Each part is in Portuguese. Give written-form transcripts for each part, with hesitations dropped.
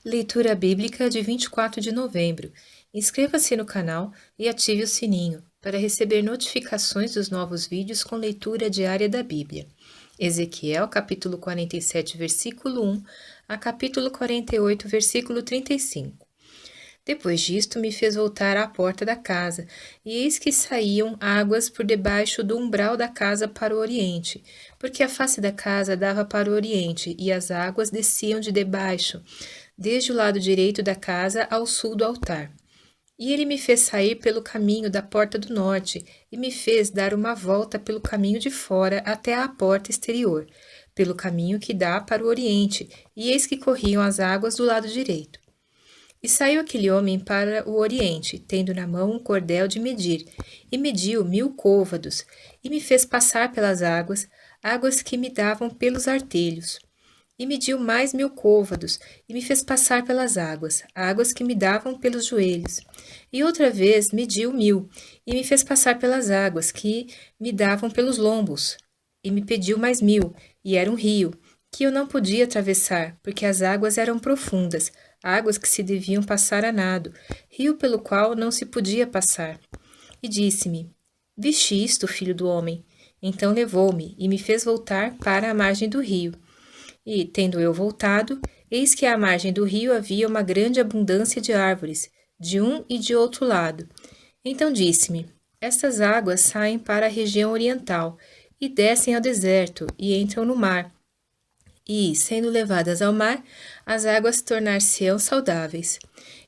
Leitura Bíblica de 24 de novembro. Inscreva-se no canal e ative o sininho para receber notificações dos novos vídeos com leitura diária da Bíblia. Ezequiel, capítulo 47, versículo 1 a capítulo 48, versículo 35. Depois disto, me fez voltar à porta da casa, e eis que saíam águas por debaixo do umbral da casa para o oriente, porque a face da casa dava para o oriente, e as águas desciam de debaixo, desde o lado direito da casa ao sul do altar. E ele me fez sair pelo caminho da porta do norte, e me fez dar uma volta pelo caminho de fora até à porta exterior, pelo caminho que dá para o oriente, e eis que corriam as águas do lado direito. E saiu aquele homem para o oriente, tendo na mão um cordel de medir, e mediu 1000 côvados, e me fez passar pelas águas, águas que me davam pelos artelhos. E mediu mais 1000 côvados, e me fez passar pelas águas, águas que me davam pelos joelhos. E outra vez mediu 1000, e me fez passar pelas águas que me davam pelos lombos. E me pediu mais 1000, e era um rio, que eu não podia atravessar, porque as águas eram profundas, águas que se deviam passar a nado, rio pelo qual não se podia passar. E disse-me: Viste isto, filho do homem? Então levou-me e me fez voltar para a margem do rio. E, tendo eu voltado, eis que à margem do rio havia uma grande abundância de árvores, de um e de outro lado. Então disse-me: Estas águas saem para a região oriental, e descem ao deserto, e entram no mar. E, sendo levadas ao mar, as águas tornar-se-ão saudáveis.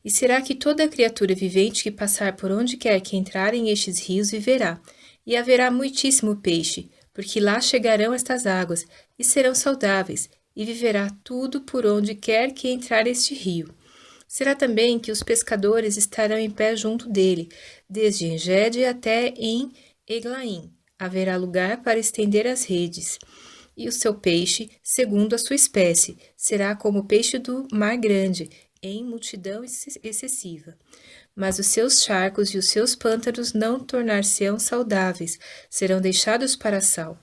E será que toda criatura vivente que passar por onde quer que entrar em estes rios viverá, e haverá muitíssimo peixe, porque lá chegarão estas águas, e serão saudáveis, e viverá tudo por onde quer que entrar este rio. Será também que os pescadores estarão em pé junto dele, desde Engede até em Eglaim. Haverá lugar para estender as redes. E o seu peixe, segundo a sua espécie, será como o peixe do mar grande, em multidão excessiva. Mas os seus charcos e os seus pântanos não tornar-se-ão saudáveis, serão deixados para sal.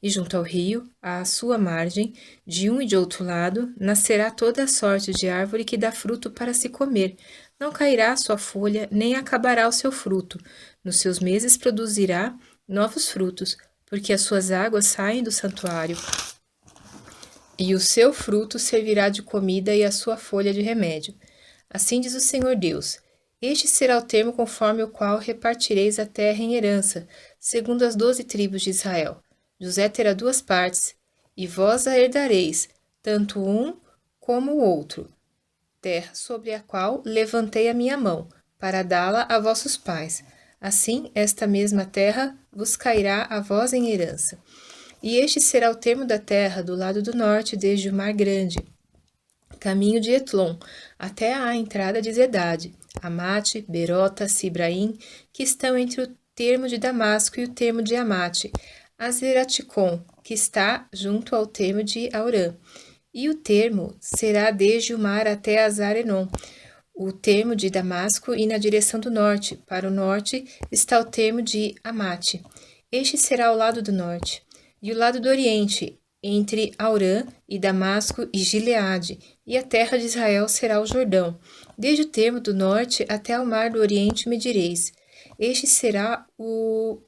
E junto ao rio, à sua margem, de um e de outro lado, nascerá toda a sorte de árvore que dá fruto para se comer. Não cairá a sua folha, nem acabará o seu fruto. Nos seus meses produzirá novos frutos, porque as suas águas saem do santuário, e o seu fruto servirá de comida e a sua folha de remédio. Assim diz o Senhor Deus: Este será o termo conforme o qual repartireis a terra em herança, segundo as 12 tribos de Israel. José terá 2 partes, e vós a herdareis, tanto um como o outro, terra sobre a qual levantei a minha mão, para dá-la a vossos pais. Assim, esta mesma terra vos cairá a vós em herança. E este será o termo da terra do lado do norte, desde o Mar Grande, caminho de Etlon, até à entrada de Zedade, Amate, Berota, Sibraim, que estão entre o termo de Damasco e o termo de Amate, Azeraticom, que está junto ao termo de Aurã. E o termo será desde o mar até Azarenon, o termo de Damasco, e na direção do norte. Para o norte está o termo de Amate. Este será o lado do norte. E o lado do oriente, entre Aurã e Damasco e Gileade, e a terra de Israel será o Jordão. Desde o termo do norte até o mar do oriente medireis. Este será o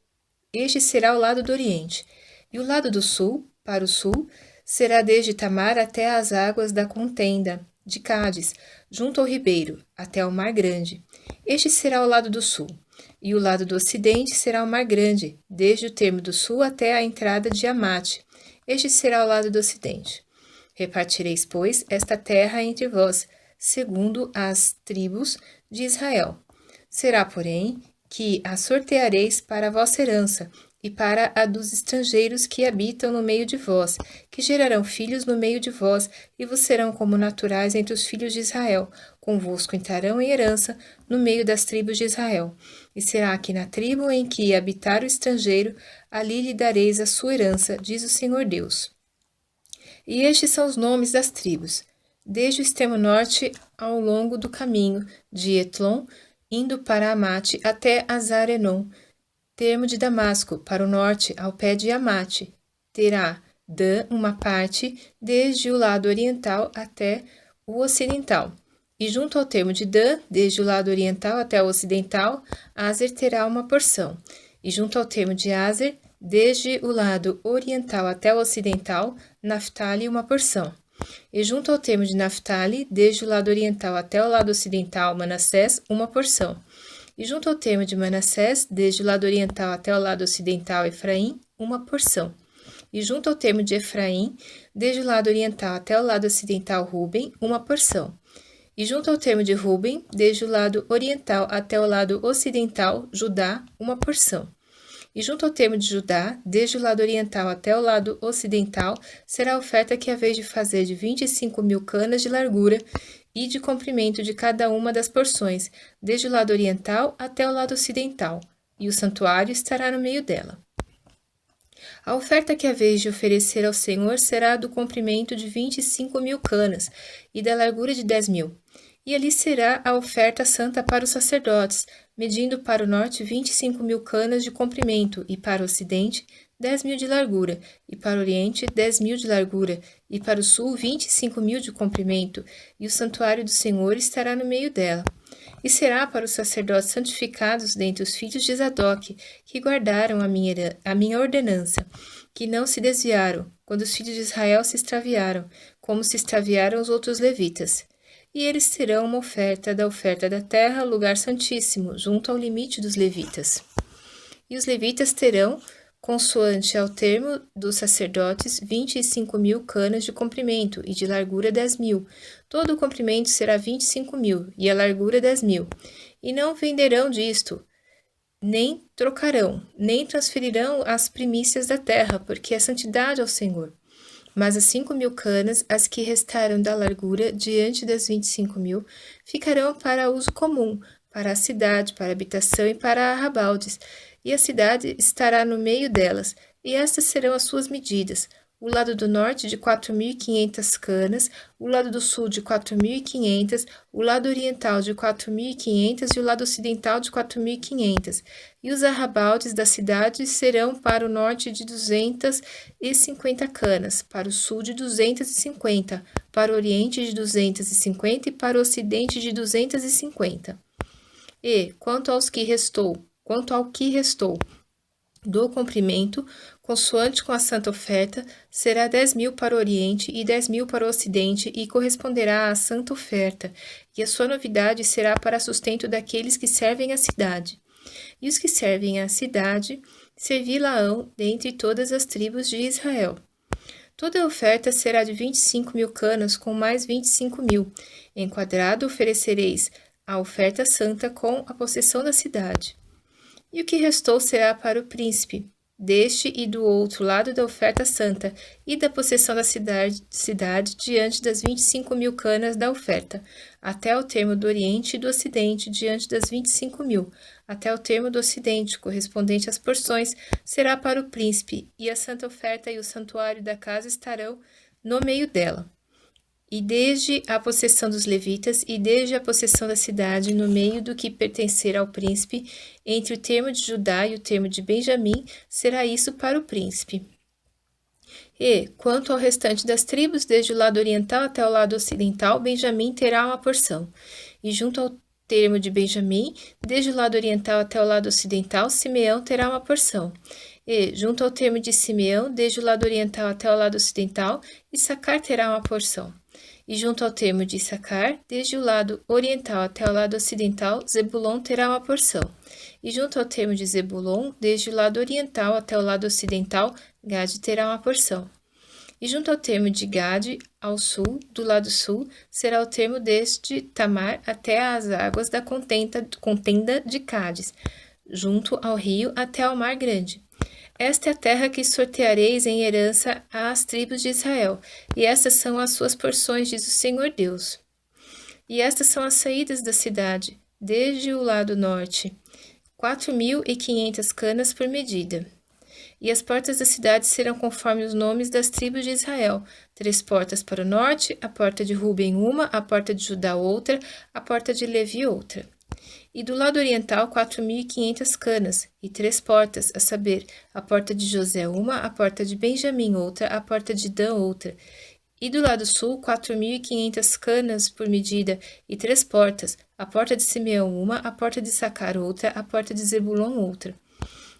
lado do oriente. E o lado do sul, para o sul, será desde Tamar até as águas da contenda de Cádiz, junto ao ribeiro, até o Mar Grande. Este será o lado do sul. E o lado do ocidente será o Mar Grande, desde o termo do sul até a entrada de Amate. Este será o lado do ocidente. Repartireis, pois, esta terra entre vós, segundo as tribos de Israel. Será, porém, que a sorteareis para a vossa herança, e para a dos estrangeiros que habitam no meio de vós, que gerarão filhos no meio de vós, e vos serão como naturais entre os filhos de Israel. Convosco entrarão em herança no meio das tribos de Israel. E será que na tribo em que habitar o estrangeiro, ali lhe dareis a sua herança, diz o Senhor Deus. E estes são os nomes das tribos, desde o extremo norte ao longo do caminho de Etlon, indo para Amate até Azarenon, termo de Damasco, para o norte, ao pé de Amate. Terá Dan uma parte, desde o lado oriental até o ocidental. E junto ao termo de Dan, desde o lado oriental até o ocidental, Aser terá uma porção. E junto ao termo de Aser, desde o lado oriental até o ocidental, Naftali uma porção. E junto ao termo de Naftali, desde o lado oriental até o lado ocidental, Manassés, uma porção. E junto ao termo de Manassés, desde o lado oriental até o lado ocidental, Efraim, uma porção. E junto ao termo de Efraim, desde o lado oriental até o lado ocidental, Ruben, uma porção. E junto ao termo de Ruben, desde o lado oriental até o lado ocidental, Judá, uma porção. E junto ao termo de Judá, desde o lado oriental até o lado ocidental, será a oferta que haveis de fazer de 25.000 canas de largura e de comprimento de cada uma das porções, desde o lado oriental até o lado ocidental, e o santuário estará no meio dela. A oferta que haveis de oferecer ao Senhor será do comprimento de 25.000 canas e da largura de 10.000. E ali será a oferta santa para os sacerdotes, medindo para o norte 25.000 canas de comprimento, e para o ocidente 10.000 de largura, e para o oriente 10.000 de largura, e para o sul 25.000 de comprimento, e o santuário do Senhor estará no meio dela. E será para os sacerdotes santificados dentre os filhos de Zadok, que guardaram a minha ordenança, que não se desviaram, quando os filhos de Israel se extraviaram, como se extraviaram os outros levitas. E eles terão uma oferta da terra, lugar santíssimo, junto ao limite dos levitas. E os levitas terão, consoante ao termo dos sacerdotes, 25.000 canas de comprimento, e de largura 10.000. Todo o comprimento será 25.000, e a largura 10.000. E não venderão disto, nem trocarão, nem transferirão as primícias da terra, porque é santidade ao Senhor. Mas as 5.000 canas, as que restaram da largura, diante das 25.000, ficarão para uso comum, para a cidade, para a habitação e para arrabaldes, e a cidade estará no meio delas, e estas serão as suas medidas: o lado do norte de 4.500 canas, o lado do sul de 4.500, o lado oriental de 4.500 e o lado ocidental de 4.500. E os arrabaldes da cidade serão para o norte de 250 canas, para o sul de 250, para o oriente de 250 e para o ocidente de 250. E, quanto ao que restou do comprimento, consoante com a santa oferta, será 10.000 para o oriente e 10.000 para o ocidente, e corresponderá à santa oferta, e a sua novidade será para sustento daqueles que servem a cidade. E os que servem a cidade servi-la-ão dentre todas as tribos de Israel. Toda a oferta será de 25.000 canas, com mais 25.000. Enquadrado oferecereis a oferta santa com a possessão da cidade. E o que restou será para o príncipe, deste e do outro lado da oferta santa, e da possessão da cidade diante das 25.000 canas da oferta, até o termo do oriente e do ocidente, diante das 25.000, até o termo do ocidente, correspondente às porções, será para o príncipe, e a santa oferta e o santuário da casa estarão no meio dela. E desde a possessão dos levitas, e desde a possessão da cidade, no meio do que pertencer ao príncipe, entre o termo de Judá e o termo de Benjamim, será isso para o príncipe. E, quanto ao restante das tribos, desde o lado oriental até o lado ocidental, Benjamim terá uma porção. E junto ao termo de Benjamim, desde o lado oriental até o lado ocidental, Simeão terá uma porção. E, junto ao termo de Simeão, desde o lado oriental até o lado ocidental, Issacar terá uma porção. E junto ao termo de Issacar, desde o lado oriental até o lado ocidental, Zebulon terá uma porção. E junto ao termo de Zebulon, desde o lado oriental até o lado ocidental, Gade terá uma porção. E junto ao termo de Gade, ao sul, do lado sul, será o termo desde Tamar até as águas da contenda de Cádiz, junto ao rio até ao mar grande. Esta é a terra que sorteareis em herança às tribos de Israel, e estas são as suas porções, diz o Senhor Deus. E estas são as saídas da cidade, desde o lado norte, 4.500 canas por medida. E as portas da cidade serão conforme os nomes das tribos de Israel: 3 portas para o norte, a porta de Ruben uma, a porta de Judá outra, a porta de Levi outra. E do lado oriental 4.500 canas, e 3 portas, a saber, a porta de José uma, a porta de Benjamim outra, a porta de Dan outra. E do lado sul, 4.500 canas por medida e 3 portas, a porta de Simeão uma, a porta de Issacar outra, a porta de Zebulon outra.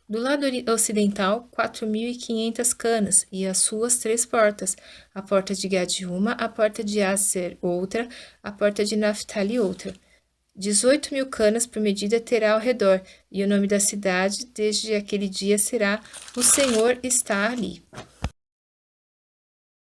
Do lado ocidental, 4.500 canas e as suas 3 portas, a porta de Gade uma, a porta de Aser outra, a porta de Naphtali outra. 18.000 canas por medida terá ao redor, e o nome da cidade desde aquele dia será: O Senhor está ali.